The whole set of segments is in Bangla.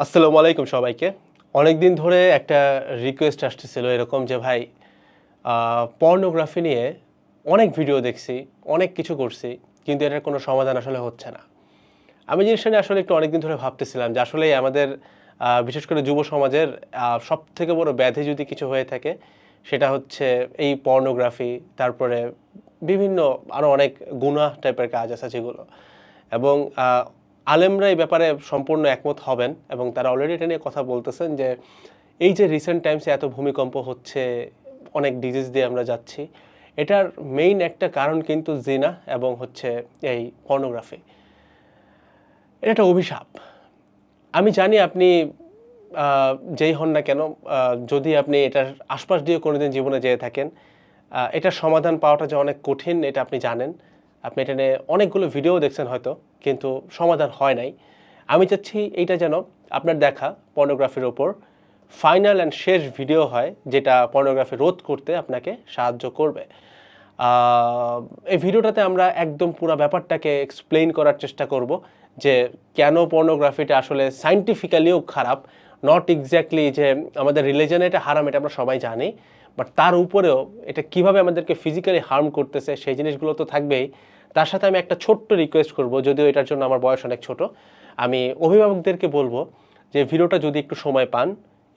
আসসালামু আলাইকুম সবাইকে। অনেকদিন ধরে একটা রিকোয়েস্ট আসতেছিল এরকম যে ভাই পর্নোগ্রাফি নিয়ে অনেক ভিডিও দেখছি, অনেক কিছু করছি, কিন্তু এটার কোনো সমাধান আসলে হচ্ছে না। আমি জিনিসটা নিয়ে আসলে একটু অনেকদিন ধরে ভাবতেছিলাম যে আসলেই আমাদের বিশেষ করে যুব সমাজের সবথেকে বড় ব্যাধি যদি কিছু হয়ে থাকে সেটা হচ্ছে এই পর্নোগ্রাফি, তারপরে বিভিন্ন আরও অনেক গুনাহ টাইপের কাজ আছে যেগুলো। এবং আলেমরা এই ব্যাপারে সম্পূর্ণ একমত হবেন এবং তারা অলরেডি এটা নিয়ে কথা বলতেছেন যে এই যে রিসেন্ট টাইমসে এত ভূমিকম্প হচ্ছে, অনেক ডিজিজ দিয়ে আমরা যাচ্ছি, এটার মেইন একটা কারণ কিন্তু জিনা এবং হচ্ছে এই পর্নোগ্রাফি। এটা একটা অভিশাপ। আমি জানি আপনি যেই হন না কেন, যদি আপনি এটার আশপাশ দিয়ে কোনোদিন জীবনে যেয়ে থাকেন, এটার সমাধান পাওয়াটা যে অনেক কঠিন এটা আপনি জানেন। আপনি এটা নিয়ে অনেকগুলো ভিডিও দেখছেন হয়তো, কিন্তু সমাধান হয় নাই। আমি চাচ্ছি এইটা যেন আপনার দেখা পর্নোগ্রাফির ওপর ফাইনাল অ্যান্ড শেষ ভিডিও হয়, যেটা পর্নোগ্রাফি রোধ করতে আপনাকে সাহায্য করবে। এই ভিডিওটাতে আমরা একদম পুরো ব্যাপারটাকে এক্সপ্লেইন করার চেষ্টা করব যে কেন পর্নোগ্রাফিটা আসলে সায়েন্টিফিক্যালিও খারাপ, নট এক্স্যাক্টলি যে আমাদের রিলিজনে এটা হারাম, এটা আমরা সবাই জানি, বাট তার উপরেও এটা কিভাবে আমাদেরকে ফিজিক্যালি হার্ম করতেছে সেই জিনিসগুলো তো থাকবেই। তার সাথে আমি একটা ছোট্ট রিকোয়েস্ট করব, যদিও এটার জন্য আমার বয়স অনেক ছোট। আমি অভিভাবকদেরকে বলবো যে ভিডিওটা যদি একটু সময় পান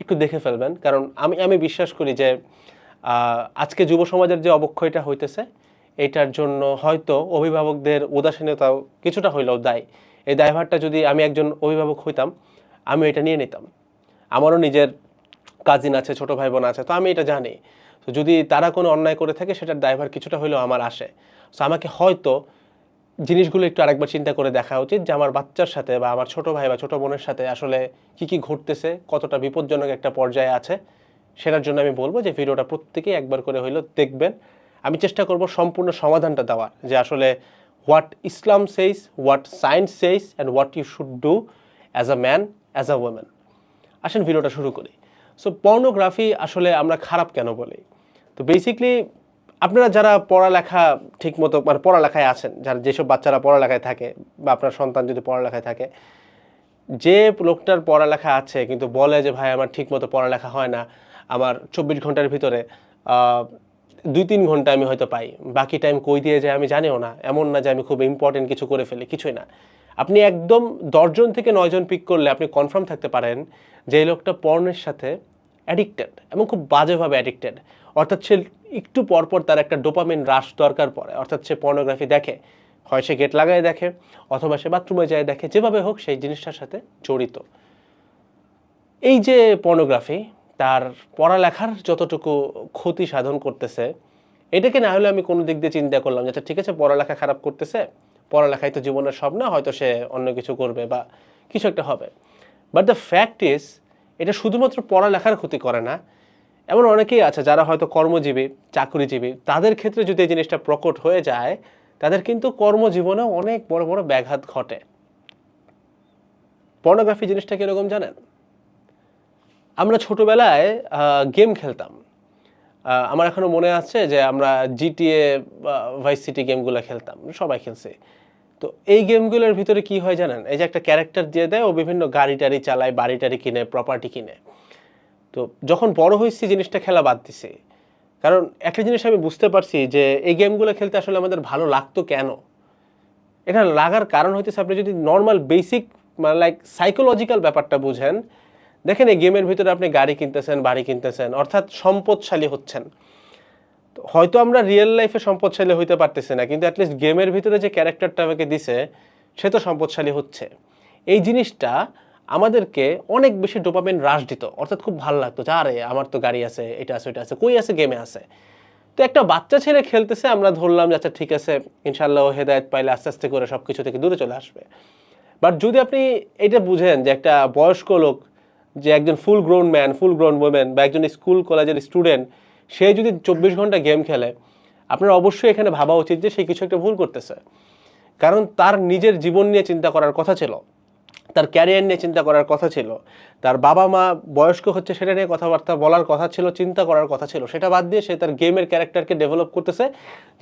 একটু দেখে ফেলবেন, কারণ আমি বিশ্বাস করি যে আজকে যুব সমাজের যে অবক্ষয়টা হইতেছে এটার জন্য হয়তো অভিভাবকদের উদাসীনতাও কিছুটা হইলেও দায়ী। এই দায়ভারটা যদি আমি একজন অভিভাবক হইতাম আমি এটা নিয়ে নিতাম। আমারও নিজের কাজিন আছে, ছোট ভাই বোন আছে, তো আমি এটা জানি। তো যদি তারা কোনো অন্যায় করে থাকে সেটার দায়ভার কিছুটা হইলেও আমার আসে। সো আমাকে হয়তো জিনিসগুলো একটু আরেকবার চিন্তা করে দেখা উচিত যে আমার বাচ্চার সাথে বা আমার ছোট ভাই বা ছোট বোনের সাথে আসলে কি ঘটতেছে, কতটা বিপজ্জনক একটা পর্যায়ে আছে। সেটার জন্য আমি বলবো যে ভিডিওটা প্রত্যেকেই একবার করে হইলেও দেখবেন। আমি চেষ্টা করব সম্পূর্ণ সমাধানটা দেওয়ার, যে আসলে what Islam says, what science says and what you should do as a man, as a women. আসেন ভিডিওটা শুরু করি। সো পর্নোগ্রাফি আসলে আমরা খারাপ কেন বলি? তো বেসিকলি আপনারা যারা পড়ালেখা ঠিকমতো মানে পড়ালেখায় আছেন, যারা যেসব বাচ্চারা পড়ালেখায় থাকে বা আপনার সন্তান যদি পড়ালেখায় থাকে, যে লোকটার পড়ালেখা আছে কিন্তু বলে যে ভাই আমার ঠিকমতো পড়ালেখা হয় না, আমার ২৪ ঘন্টার ভিতরে ২-৩ ঘন্টা আমি হয়তো পাই, বাকি টাইম কই দিয়ে যায় আমি জানিও না, এমন না যে আমি খুব ইম্পর্টেন্ট কিছু করে ফেলি, কিছুই না। আপনি একদম ১০ জন থেকে ৯ জন পিক করলে আপনি কনফার্ম থাকতে পারেন যে এই লোকটা পর্নের সাথে অ্যাডিক্টেড এবং খুব বাজেভাবে অ্যাডিক্টেড। অর্থাৎ সে একটু পরপর তার একটা ডোপামিন রাশ দরকার পড়ে, অর্থাৎ সে পর্নোগ্রাফি দেখে, হয় সে গেট লাগায় দেখে অথবা সে বাথরুমে যায় দেখে, যেভাবে হোক সেই জিনিসটার সাথে জড়িত। এই যে পর্নোগ্রাফি তার পড়ালেখার যতটুকু ক্ষতি সাধন করতেছে, এটাকে না হলে আমি কোনো দিক দিয়ে চিন্তা করলাম যে আচ্ছা ঠিক আছে, পড়ালেখা খারাপ করতেছে, পড়ালেখাই তো জীবনের সব না, হয়তো সে অন্য কিছু করবে বা কিছু একটা হবে। বাট দ্য ফ্যাক্ট ইজ এটা শুধুমাত্র পড়ালেখার ক্ষতি করে না। এমন অনেকেই আছে যারা হয়তো কর্মজীবী, চাকরিজীবী, তাদের ক্ষেত্রে যদি এই জিনিসটা প্রকট হয়ে যায় তাদের কিন্তু কর্মজীবনেও অনেক বড় বড় ব্যাঘাত ঘটে। পর্নোগ্রাফি জিনিসটা কীরকম জানেন? আমরা ছোটবেলায় গেম খেলতাম। আমার এখনো মনে আছে যে আমরা জিটিএ ভাইস সিটি গেমগুলো খেলতাম, সবাই খেলছে। তো এই গেমগুলোর ভিতরে কি হয় জানেন? এই যে একটা ক্যারেক্টার দিয়ে দেয়, ও বিভিন্ন গাড়ি টাড়ি চালায়, বাড়ি টাড়ি কিনে, প্রপার্টি কিনে। তো যখন বড় হয়েছি জিনিসটা খেলা বাদ দিছি, কারণ একটা জিনিস আমি বুঝতে পারছি যে এই গেমগুলো খেলতে আসলে আমাদের ভালো লাগতো কেন। এটা লাগার কারণ হইতেছে আপনি যদি নর্মাল বেসিক মানে লাইক সাইকোলজিক্যাল ব্যাপারটা বুঝেন। দেখেন এই গেমের ভিতরে আপনি গাড়ি কিনতেছেন, বাড়ি কিনতেছেন, অর্থাৎ সম্পদশালী হচ্ছেন। তো হয়তো আমরা রিয়েল লাইফে সম্পদশালী হইতে পারতেছি না, কিন্তু অ্যাটলিস্ট গেমের ভিতরে যে ক্যারেক্টারটা আমাকে দিছে সে তো সম্পদশালী হচ্ছে। এই জিনিসটা আমাদেরকে অনেক বেশি ডোপামিন রাশ দিত, অর্থাৎ খুব ভালো লাগতো যে আরে আমার তো গাড়ি আছে, এটা আছে, ওইটা আছে, কই আছে, গেমে আছে। তো একটা বাচ্চা ছেলে খেলতেছে, আমরা ধরলাম যে আচ্ছা ঠিক আছে, ইনশাল্লাহ ও হেদায়েত পাইলে আস্তে আস্তে করে সব কিছু থেকে দূরে চলে আসবে। বাট যদি আপনি এটা বুঝেন যে একটা বয়স্ক লোক, যে একজন ফুল গ্রোন ম্যান, ফুল গ্রোন ওমেন বা একজন স্কুল কলেজের স্টুডেন্ট, সে যদি ২৪ ঘন্টা গেম খেলে, আপনার অবশ্যই এখানে ভাবা উচিত যে সে কিছু একটা ভুল করতেছে। কারণ তার নিজের জীবন নিয়ে চিন্তা করার কথা ছিল, তার ক্যারিয়ার নিয়ে চিন্তা করার কথা ছিল, তার বাবা মা বয়স্ক হচ্ছে সেটা নিয়ে কথাবার্তা বলার কথা ছিল, চিন্তা করার কথা ছিল। সেটা বাদ দিয়ে সে তার গেমের ক্যারেক্টারকে ডেভেলপ করতেছে,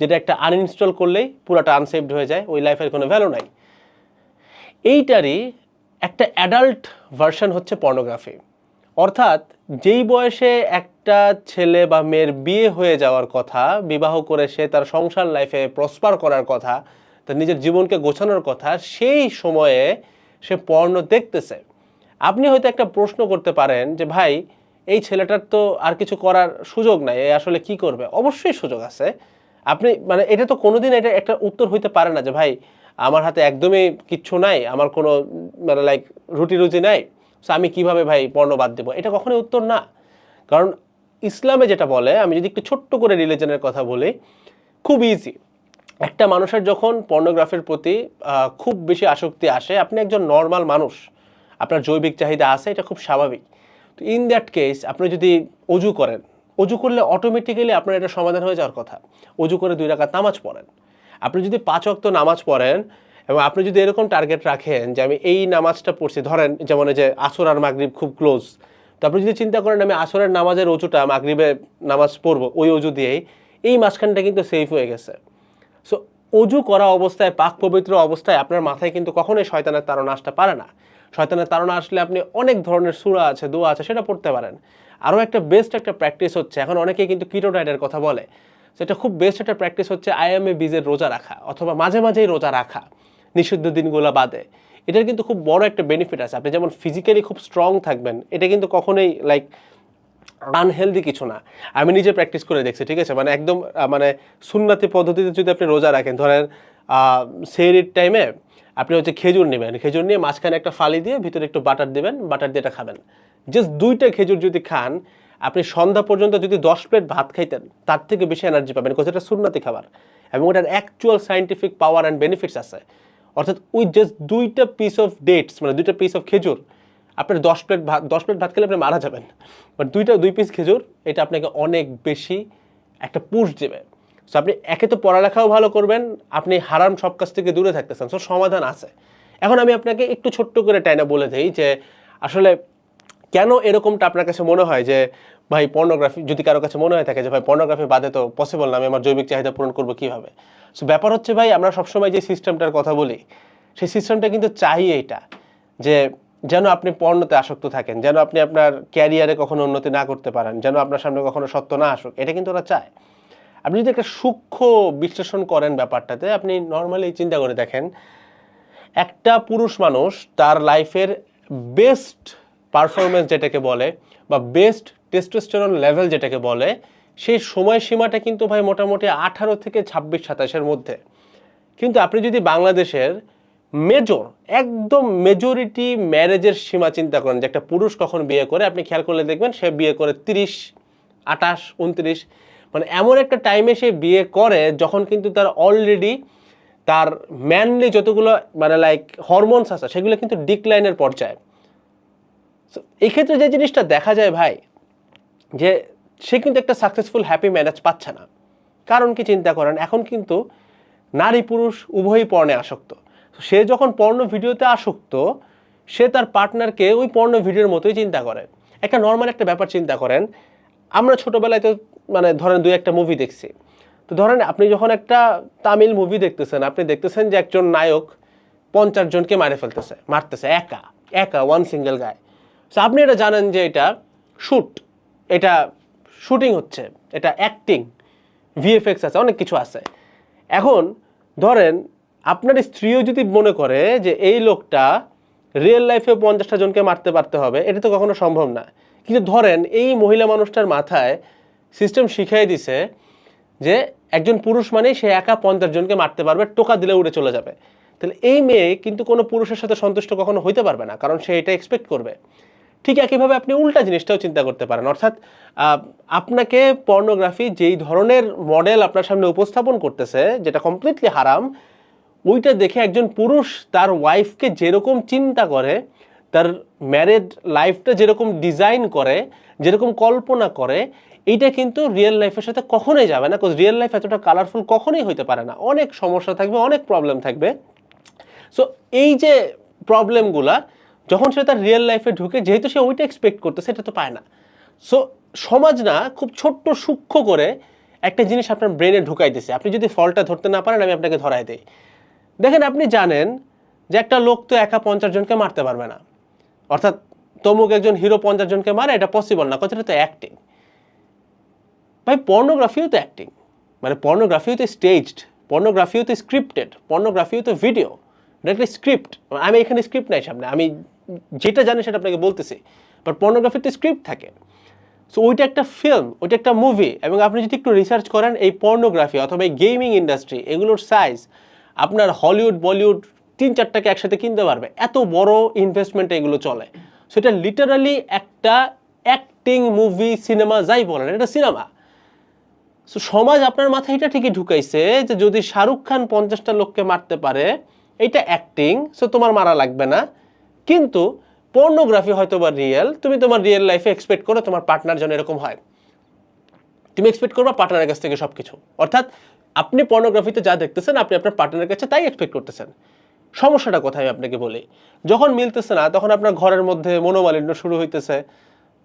যেটা একটা আনইনস্টল করলেই পুরাটা আনসেভড হয়ে যায়, ওই লাইফের কোনো ভ্যালু নাই। এইটারই একটা অ্যাডাল্ট ভার্সন হচ্ছে পর্নোগ্রাফি। অর্থাৎ যেই বয়সে একটা ছেলে বা মেয়ের বিয়ে হয়ে যাওয়ার কথা, বিবাহ করে সে তার সংসার লাইফে প্রসপার করার কথা, তার নিজের জীবনকে গোছানোর কথা, সেই সময়ে সে পর্ন দেখতেছে। আপনি হয়তো একটা প্রশ্ন করতে পারেন যে ভাই, এই ছেলেটার তো আর কিছু করার সুযোগ নাই, এ আসলে কি করবে? অবশ্যই সুযোগ আছে। আপনি মানে এটা তো কোনোদিন এটা একটা উত্তর হইতে পারে না যে ভাই আমার হাতে একদমই কিচ্ছু নাই, আমার কোনো মানে লাইক রুটি রুজি নাই, সো আমি কিভাবে ভাই পর্ণ বাদ দেবো, এটা কখনোই উত্তর না। কারণ ইসলামে যেটা বলে, আমি যদি একটু ছোট্ট করে রিলিজনের কথা বলি, খুব ইজি। একটা মানুষের যখন পর্নোগ্রাফির প্রতি খুব বেশি আসক্তি আসে, আপনি একজন নর্মাল মানুষ, আপনার জৈবিক চাহিদা আছে, এটা খুব স্বাভাবিক। তো ইন দ্যাট কেস আপনি যদি অজু করেন, অজু করলে অটোমেটিক্যালি আপনার এটা সমাধান হয়ে যাওয়ার কথা। অজু করে 2 রাকাত নামাজ পড়েন। আপনি যদি 5 ওয়াক্ত নামাজ পড়েন এবং আপনি যদি এরকম টার্গেট রাখেন যে আমি এই নামাজটা পড়ছি, ধরেন যেমন এই যে আসর আর মাগরিব খুব ক্লোজ, তো আপনি যদি চিন্তা করেন আমি আসরের নামাজের অজুটা মাগরিবে নামাজ পড়বো ওই অজু দিয়েই, এই মাঝখানটা কিন্তু সেফ হয়ে গেছে। সো অজু করা অবস্থায়, পাক পবিত্র অবস্থায় আপনার মাথায় কিন্তু কখনোই শয়তানের তাড়না আসতে পারে না। শয়তানের তাড়না আসলে আপনি অনেক ধরনের সূরা আছে, দোয়া আছে, সেটা পড়তে পারেন। আরও একটা বেস্ট একটা প্র্যাকটিস হচ্ছে, এখন অনেকেই কিন্তু কিটো ডায়েটের কথা বলে, সেটা খুব বেস্ট একটা প্র্যাকটিস হচ্ছে আইএমএ বীজের রোজা রাখা, অথবা মাঝে মাঝেই রোজা রাখা নিষিদ্ধ দিনগুলো বাদে। এটার কিন্তু খুব বড় একটা বেনিফিট আছে। আপনি যেমন ফিজিক্যালি খুব স্ট্রং থাকবেন, এটা কিন্তু কখনোই লাইক আনহেলদি কিছু না। আমি নিজে প্র্যাকটিস করে দেখছি, ঠিক আছে? মানে একদম মানে সুন্নতি পদ্ধতিতে যদি আপনি রোজা রাখেন, ধরেন সেহরির টাইমে আপনি হচ্ছে খেজুর নেবেন, খেজুর নিয়ে মাঝখানে একটা ফালি দিয়ে ভিতরে একটু বাটার দেবেন, বাটার দিয়ে এটা খাবেন। জাস্ট 2টা খেজুর যদি খান, আপনি সন্ধ্যা পর্যন্ত যদি 10 প্লেট ভাত খাইতেন, তার থেকে বেশি এনার্জি পাবেন, বিকজ এটা সুন্নতি খাবার এবং এটার actual scientific power and benefits আছে। অর্থাৎ ওই জাস্ট 2টা পিস অফ ডেটস, মানে 2টা পিস অফ খেজুর, আপনার 10 প্লেট ভাত খেলে আপনি মারা যাবেন, বাট 2 পিস খেজুর এটা আপনাকে অনেক বেশি একটা পুশ দেবে। সো আপনি একে তো পড়ালেখাও ভালো করবেন, আপনি হারাম সব কাছ থেকে দূরে থাকতেছেন। সো সমাধান আছে। এখন আমি আপনাকে একটু ছোট্ট করে টাইনা বলে দিই যে আসলে কেন এরকমটা আপনার কাছে মনে হয় যে ভাই পর্নোগ্রাফি, যদি কারো কাছে মনে হয় থাকে যে ভাই পর্নোগ্রাফি বাদে তো পসিবল না, আমি আমার জৈবিক চাহিদা পূরণ করবো কীভাবে? সো ব্যাপার হচ্ছে ভাই, আমরা সবসময় যে সিস্টেমটার কথা বলি, সেই সিস্টেমটা কিন্তু চাই এইটা, যে যেন আপনি পর্নোতে আসক্ত থাকেন, যেন আপনি আপনার ক্যারিয়ারে কখনো উন্নতি না করতে পারেন, যেন আপনার সামনে কখনো সত্য না আসুক, এটা কিন্তু ওরা চায়। আপনি যদি একটা সূক্ষ্ম বিশ্লেষণ করেন ব্যাপারটাতে, আপনি নর্মালি চিন্তা করে দেখেন, একটা পুরুষ মানুষ তার লাইফের বেস্ট পারফরমেন্স যেটাকে বলে, বা বেস্ট টেস্টোস্টেরন লেভেল যেটাকে বলে, সেই সময়সীমাটা কিন্তু ভাই মোটামুটি 18 থেকে 26-27-এর মধ্যে। কিন্তু আপনি যদি বাংলাদেশের মেজর, একদম মেজরিটি ম্যারেজের সীমা চিন্তা করেন, যে একটা পুরুষ কখন বিয়ে করে, আপনি খেয়াল করলে দেখবেন সে বিয়ে করে 30, 28, 29, মানে এমন একটা টাইমে সে বিয়ে করে যখন কিন্তু তার অলরেডি তার ম্যানলি যতগুলো মানে লাইক হরমোনস আছে সেগুলো কিন্তু ডিক্লাইনের পর্যায়ে। এই ক্ষেত্রে যে জিনিসটা দেখা যায় ভাই, যে সে কিন্তু একটা সাকসেসফুল হ্যাপি ম্যারেজ পাচ্ছে না। কারণ কি চিন্তা করেন, এখন কিন্তু নারী পুরুষ উভয়ই পর্নে আসক্ত। সে যখন পর্ণ ভিডিওতে আসক্ত, সে তার পার্টনারকে ওই পর্ণ ভিডিওর মতোই চিন্তা করে। একটা নর্মাল একটা ব্যাপার চিন্তা করেন, আমরা ছোটোবেলায় তো মানে ধরেন 2-1টা মুভি দেখছি, তো ধরেন আপনি যখন একটা তামিল মুভি দেখতেছেন, আপনি দেখতেছেন যে একজন নায়ক 50 জনকে মারতেছে একা ওয়ান সিঙ্গেল গায়। সো আপনি এটা জানেন যে এটা এটা শুটিং হচ্ছে, এটা অ্যাক্টিং, ভিএফএক্স আছে, অনেক কিছু আছে। এখন ধরেন আপনার স্ত্রীও যদি মনে করে যে এই লোকটা রিয়েল লাইফে 50টা জনকে মারতে পারতে হবে, এটা তো কখনো সম্ভব না। কিন্তু ধরেন এই মহিলা মানুষটার মাথায় সিস্টেম শিখিয়ে দিছে যে একজন পুরুষ মানেই সে একা 50 জনকে মারতে পারবে, টোকা দিলে উড়ে চলে যাবে। তাহলে এই মেয়ে কিন্তু কোনো পুরুষের সাথে সন্তুষ্ট কখনো হইতে পারবে না, কারণ সে এটা এক্সপেক্ট করবে। ঠিক একইভাবে আপনি উল্টা জিনিসটাও চিন্তা করতে পারেন, অর্থাৎ আপনাকে পর্নোগ্রাফি যেই ধরনের মডেল আপনার সামনে উপস্থাপন করতেছে, যেটা কমপ্লিটলি হারাম, ওইটা দেখে একজন পুরুষ তার ওয়াইফকে যেরকম চিন্তা করে, তার ম্যারেড লাইফটা যেরকম ডিজাইন করে, যেরকম কল্পনা করে, এইটা কিন্তু রিয়েল লাইফের সাথে কখনোই যাবে না। বিকজ রিয়েল লাইফ এতটা কালারফুল কখনোই হইতে পারে না, অনেক সমস্যা থাকবে, অনেক প্রবলেম থাকবে। সো এই যে প্রবলেমগুলা যখন সে তার রিয়েল লাইফে ঢুকে, যেহেতু সে ওইটা এক্সপেক্ট করতে, সেটা তো পায় না। সো সমাজ না খুব ছোট্ট সূক্ষ্ম করে একটা জিনিস আপনার ব্রেনে ঢুকাই দিছে। আপনি যদি ফলটা ধরতে না পারেন, আমি আপনাকে ধরাই দিই। দেখেন, আপনি জানেন যে একটা লোক তো একা 50 জনকে মারতে পারবে না, অর্থাৎ তমুক একজন হিরো 50 জনকে মারে, এটা পসিবল না, কথাটা তো অ্যাক্টিং। ভাই পর্নোগ্রাফিও তো অ্যাক্টিং, মানে পর্নোগ্রাফিও তো স্টেজড, পর্নোগ্রাফিও তো স্ক্রিপ্টেড, পর্নোগ্রাফিও তো ভিডিও, এটা একটা স্ক্রিপ্ট। আমি এখানে স্ক্রিপ্ট নাই সামনে, আমি যেটা জানি সেটা আপনাকে বলতেছি, বাট পর্নোগ্রাফির তো স্ক্রিপ্ট থাকে। সো ওইটা একটা ফিল্ম, ওইটা একটা মুভি, এবং আপনি যদি একটু রিসার্চ করেন এই পর্নোগ্রাফি অথবা এই গেমিং ইন্ডাস্ট্রি, এগুলোর সাইজ আপনার হলিউড বলিউড 3-4টাকে একসাথে কিনতে পারবে, এত বড় ইনভেস্টমেন্টে এগুলো চলে। সো এটা লিটারালি একটা অ্যাক্টিং মুভি, সিনেমা যাই বলেন, এটা সিনেমা। সো সমাজ আপনার মাথায় এটা ঠিকই ঢুকাইছে যে যদি শাহরুখ খান 50টা লোককে মারতে পারে এটা অ্যাক্টিং, সো তোমার মারা লাগবে না। কিন্তু পর্নোগ্রাফি হয়তো বা রিয়েল, তুমি তোমার রিয়েল লাইফে এক্সপেক্ট করো তোমার পার্টনার যেন এরকম হয়, তুমি এক্সপেক্ট করবা পার্টনারের কাছ থেকে সবকিছু। অর্থাৎ আপনি পর্নোগ্রাফিতে যা দেখতেছেন আপনি আপনার পার্টনারের কাছে তাই এক্সপেক্ট করতেছেন। সমস্যাটা কোথায় আমি আপনাকে বলি, যখন মিলতেছে না তখন আপনার ঘরের মধ্যে মনোমালিন্য শুরু হইতেছে,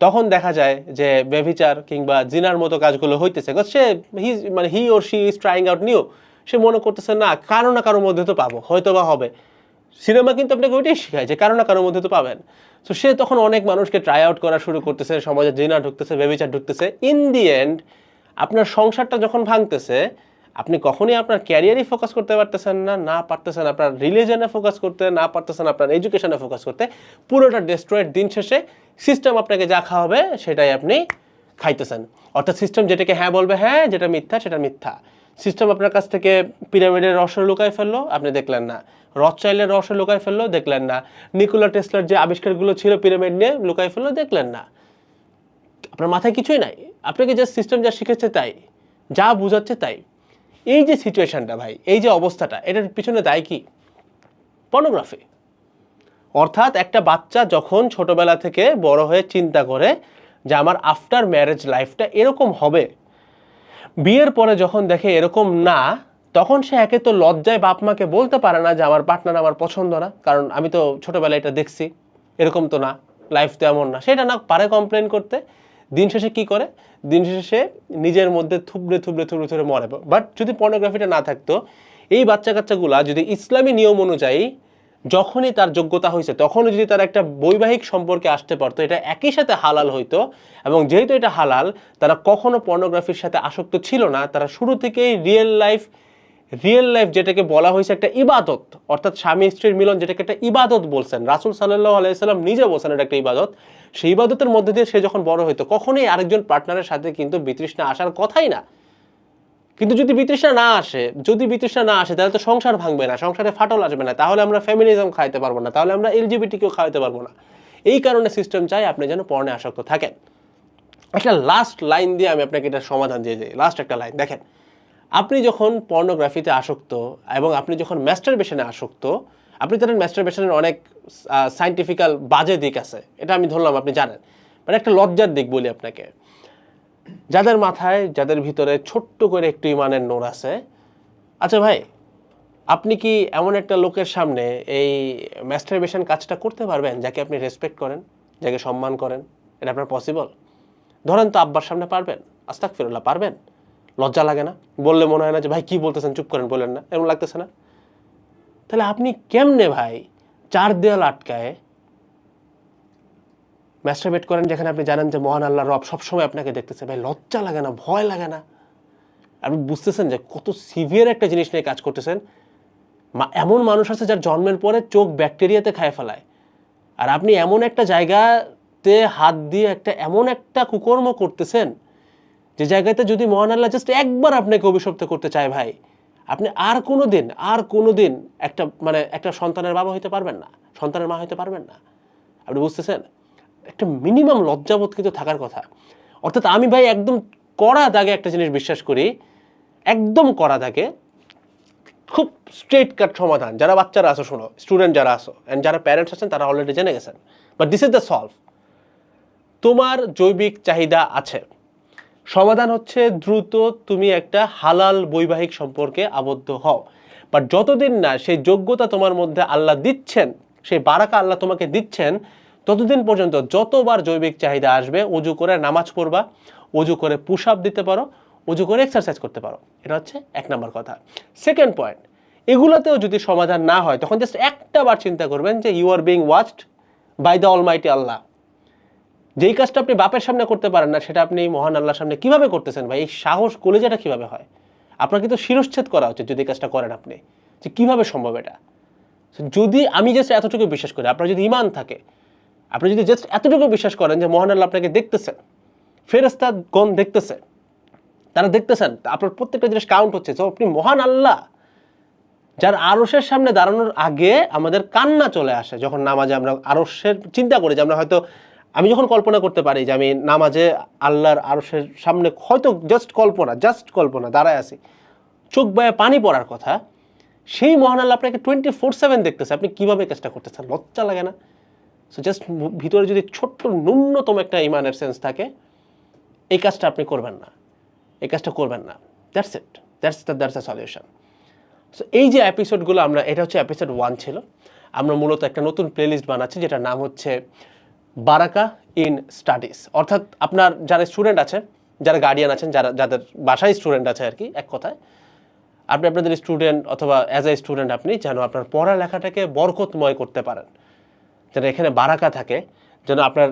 তখন দেখা যায় যে ব্যভিচার কিংবা জিনার মতো কাজগুলো হইতেছে। সে মানে he or she is trying out new, সে মনে করতেছে না কারো না কারোর মধ্যে তো পাবো, হয়তো বা হবে। সিনেমা কিন্তু আপনাকে ওইটাই শেখায় যে কারো না কারোর মধ্যে তো পাবেন। সো সে তখন অনেক মানুষকে ট্রাই আউট করা শুরু করতেছে, সমাজে জিনা ঢুকতেছে, ব্যভিচার ঢুকতেছে। ইন দি এন্ড আপনার সংসারটা যখন ভাঙতেছে, আপনি কখনোই আপনার ক্যারিয়ারই ফোকাস করতে পারতেছেন না, না পারতেছেন আপনার রিলিজনে ফোকাস করতে, না পারতেছেন আপনার এডুকেশনে ফোকাস করতে, পুরোটা ডেস্ট্রয়েড। দিন শেষে সিস্টেম আপনাকে যা খাওয়াবে সেটাই আপনি খাইতেছেন। অর্থাৎ সিস্টেম যেটাকে হ্যাঁ বলবে হ্যাঁ, যেটা মিথ্যা সেটা মিথ্যা। সিস্টেম আপনার কাছ থেকে পিরামিডের রহস্য লুকায় ফেললো, আপনি দেখলেন না। রথচাইল্ডের রহস্য লুকায় ফেললো, দেখলেন না। নিকোলা টেসলার যে আবিষ্কারগুলো ছিল পিরামিড নিয়ে লুকায় ফেললো, দেখলেন না। আপনার মাথায় কিছুই নাই, আপনাকে জাস্ট সিস্টেম যা শিখেছে তাই, যা বুঝাচ্ছে তাই। এই যে সিচুয়েশনটা ভাই, এই যে অবস্থাটা, এটার পিছনে দায় কি? পর্নোগ্রাফি। অর্থাৎ একটা বাচ্চা যখন ছোটবেলা থেকে বড় হয়ে চিন্তা করে যে আমার আফটার ম্যারেজ লাইফটা এরকম হবে, বিয়ের পরে যখন দেখে এরকম না, তখন সে একে তো লজ্জায় বাপ মাকে বলতে পারে না যে আমার পার্টনার আমার পছন্দ না, কারণ আমি তো ছোটবেলায় এটা দেখছি, এরকম তো না, লাইফ তো এমন না, সেটা না পারে কমপ্লেন করতে। দিন শেষে কি করে? দিন শেষে সে নিজের মধ্যে থুবড়ে থুবড়ে থুবড়ে থুবড়ে মরে। বাট যদি পর্নোগ্রাফিটা না থাকতো, এই বাচ্চা কাচ্চাগুলা যদি ইসলামী নিয়ম অনুযায়ী যখনই তার যোগ্যতা হয়েছে তখনও যদি তারা একটা বৈবাহিক সম্পর্কে আসতে পারতো, এটা একই সাথে হালাল হইতো। এবং যেহেতু এটা হালাল, তারা কখনো পর্নোগ্রাফির সাথে আসক্ত ছিল না। তারা শুরু থেকেই রিয়েল লাইফ যেটাকে বলা হয়েছে একটা ইবাদত, অর্থাৎ স্বামী স্ত্রীর মিলন যেটাকে একটা ইবাদত বলছেন, রাসূল সাল্লাল্লাহু আলাইহি সাল্লাম নিজে বলছেন এটা একটা ইবাদত। সেই ইবাদতের মধ্যে দিয়ে সে যখন বড় হইতো, কখনোই আরেকজন পার্টনারের সাথে কিন্তু বিতৃষ্ণা আসার কথাই না। কিন্তু যদি বিতৃষ্ণা না আসে তাহলে তো সংসার ভাঙবে না, সংসারে ফাটল আসবে না, তাহলে আমরা ফেমিনিজম খাইতে পারবো না, তাহলে আমরা এলজিবিটি কেউ খাওয়াতে পারবো না। এই কারণে সিস্টেম চাই আপনি যেন পর্নে আসক্ত থাকেন। একটা লাস্ট লাইন দিয়ে আমি আপনাকে এটা সমাধান দিয়ে যাই। লাস্ট একটা লাইন দেখেন, আপনি যখন পর্নোগ্রাফিতে আসক্ত এবং আপনি যখন ম্যাস্টারবেশনে আসক্ত, আপনি জানেন ম্যাস্টারবেশনের অনেক সায়েন্টিফিক্যাল বাজে দিক আছে, এটা আমি ধরলাম আপনি জানেন, মানে একটা লজ্জার দিক বলি আপনাকে। যাদের মাথায়, যাদের ভিতরে ছোট্ট করে একটু ইমানের নূর আছে, আচ্ছা ভাই, আপনি কি এমন একটা লোকের সামনে এই ম্যাস্টারবেশন কাজটা করতে পারবেন যাকে আপনি রেসপেক্ট করেন, যাকে সম্মান করেন? এটা আপনার পসিবল? ধরেন তো আব্বার সামনে পারবেন? আস্তাগফিরুল্লাহ, পারবেন? লজ্জা লাগে না? বললে মনে হয় না যে ভাই কি বলতেছেন, চুপ করেন, বলেন না, এমন লাগতেছে না? তাহলে আপনি কেমনে ভাই চার দেয়াল আটকায় ম্যাস্টারবেট করেন যেখানে আপনি জানেন যে মহান আল্লাহ রব সবসময় আপনাকে দেখতেছে? ভাই লজ্জা লাগে না? ভয় লাগে না? আপনি বুঝতেছেন যে কত সিভিয়ার একটা জিনিস নিয়ে কাজ করতেছেন? এমন মানুষ আছে যার জন্মের পরে চোখ ব্যাকটেরিয়াতে খায় ফেলায়, আর আপনি এমন একটা জায়গাতে হাত দিয়ে এমন একটা কুকর্ম করতেছেন যে জায়গাতে যদি মহান আল্লাহ জাস্ট একবার আপনাকে অভিশপ্ত করতে চায় ভাই, আপনি আর কোনোদিন একটা সন্তানের বাবা হইতে পারবেন না, সন্তানের মা হইতে পারবেন না। আপনি বুঝতেছেন? একটা মিনিমাম লজ্জাবোধ কিন্তু থাকার কথা। অর্থাৎ আমি ভাই একদম কড়া দাগে একটা জিনিস বিশ্বাস করি, একদম কড়া দাগে, খুব স্ট্রেট কাট সমাধান। যারা বাচ্চারা আসো, শোনো, স্টুডেন্ট যারা আসো অ্যান্ড যারা প্যারেন্টস আছেন তারা অলরেডি জেনে গেছেন, but this is the solve. তোমার জৈবিক চাহিদা আছে, সমাধান হচ্ছে দ্রুত তুমি একটা হালাল বৈবাহিক সম্পর্কে আবদ্ধ হও। বাট যতদিন না সেই যোগ্যতা তোমার মধ্যে আল্লাহ দিচ্ছেন, সেই বারাকা আল্লাহ তোমাকে দিচ্ছেন, ততদিন পর্যন্ত যতবার জৈবিক চাহিদা আসবে, অজু করে নামাজ পড়বা, অজু করে পুশ আপ দিতে পারো, অজু করে এক্সারসাইজ করতে পারো। এটা হচ্ছে 1 নম্বর কথা। সেকেন্ড পয়েন্ট, এগুলোতেও যদি সমাধান না হয় তখন জাস্ট একটা বার চিন্তা করবেন যে you are being watched by the Almighty Allah. যেই কাজটা আপনি বাপের সামনে করতে পারেন না, সেটা আপনি মহান আল্লাহর সামনে কিভাবে করতেছেন ভাই? এই সাহস কলেজাটা কিভাবে হয়? আপনার কিন্তু শিরশ্ছেদ করা উচিত যদি এই কাজটা করেন আপনি, যে কিভাবে সম্ভব এটা। যদি আমি জাস্ট এতটুকু বিশ্বাস করি, আপনার যদি ঈমান থাকে, আপনি যদি জাস্ট এতটুকু বিশ্বাস করেন যে মহান আল্লাহ আপনাকে দেখতেছেন, ফেরেশতাগণ দেখতেছে, তারা দেখতেছেন, আপনার প্রত্যেকটা জিনিস কাউন্ট হচ্ছে, তো আপনি মহান আল্লাহ যার আরশের সামনে দাঁড়ানোর আগে আমাদের কান্না চলে আসে যখন নামাজে আমরা আরশের চিন্তা করি, যে আমরা হয়তো, আমি যখন কল্পনা করতে পারি যে আমি নামাজে আল্লাহর আরশের সামনে হয়তো জাস্ট কল্পনা দাঁড়ায় আছি, চোখ বায়ে পানি পড়ার কথা, সেই মহান আল্লাহ আপনাকে 24/7 দেখতেছে, আপনি কিভাবে কাজটা করতেছেন? লজ্জা লাগে না? সো জাস্ট ভিতরে যদি ছোট্ট ন্যূনতম একটা ইমানের সেন্স থাকে, এই কাজটা আপনি করবেন না, এই কাজটা করবেন না। That's it, that's the solution. So এই যে এপিসোডগুলো আমরা, এটা হচ্ছে এপিসোড 1 ছিল। আমরা মূলত একটা নতুন প্লেলিস্ট বানাচ্ছি যেটার নাম হচ্ছে বারাকা ইন স্টাডিজ। অর্থাৎ আপনার যারা স্টুডেন্ট আছে, যারা গার্ডিয়ান আছেন, যাদের বাসায় স্টুডেন্ট আছে আর কি, এক কথায় আপনি আপনাদের স্টুডেন্ট অথবা অ্যাজ এ স্টুডেন্ট আপনি যেন আপনার পড়ালেখাটাকে বরকতময় করতে পারেন, যেন এখানে বারাকা থাকে, যেন আপনার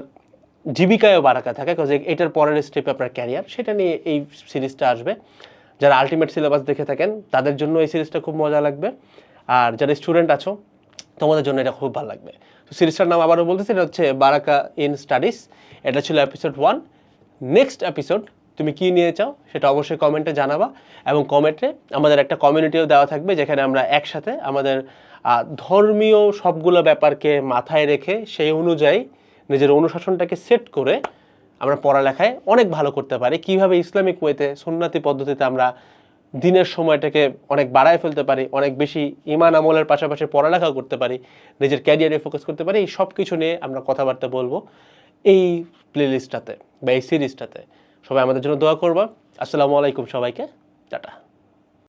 জীবিকায়ও বারাকা থাকে, বিকজ এটার পরের স্টেপে আপনার ক্যারিয়ার, সেটা নিয়ে এই সিরিজটা আসবে। যারা আলটিমেট সিলেবাস দেখে থাকেন তাদের জন্য এই সিরিজটা খুব মজা লাগবে, আর যারা স্টুডেন্ট আছো তোমাদের জন্য এটা খুব ভালো লাগবে। তো সিরিজটার নাম আবারও বলতেছি, এটা হচ্ছে বারাকা ইন স্টাডিজ। এটা ছিল এপিসোড 1। নেক্সট এপিসোড তুমি কি নিয়ে চাও সেটা অবশ্যই কমেন্টে জানাবা, এবং কমেন্টে আমাদের একটা কমিউনিটিও দেওয়া থাকবে যেখানে আমরা একসাথে আমাদের ধর্মীয় সবগুলো ব্যাপারকে মাথায় রেখে সেই অনুযায়ী নিজের অনুশাসনটাকে সেট করে আমরা পড়ালেখায় অনেক ভালো করতে পারি, কিভাবে ইসলামিক ওয়েতে সুন্নাতি পদ্ধতিতে আমরা দিনের সময়টাকে অনেক বাড়ায় ফেলতে পারি, অনেক বেশি ঈমান আমলের পাশাপাশি পড়ালেখাও করতে পারি, নিজের ক্যারিয়ারে ফোকাস করতে পারি। এই সব কিছু নিয়ে আমরা কথাবার্তা বলবো এই প্লেলিস্টটাতে বা এই সিরিজটাতে। সবাই আমাদের জন্য দোয়া করবা। আসসালামু আলাইকুম সবাইকে, টাটা।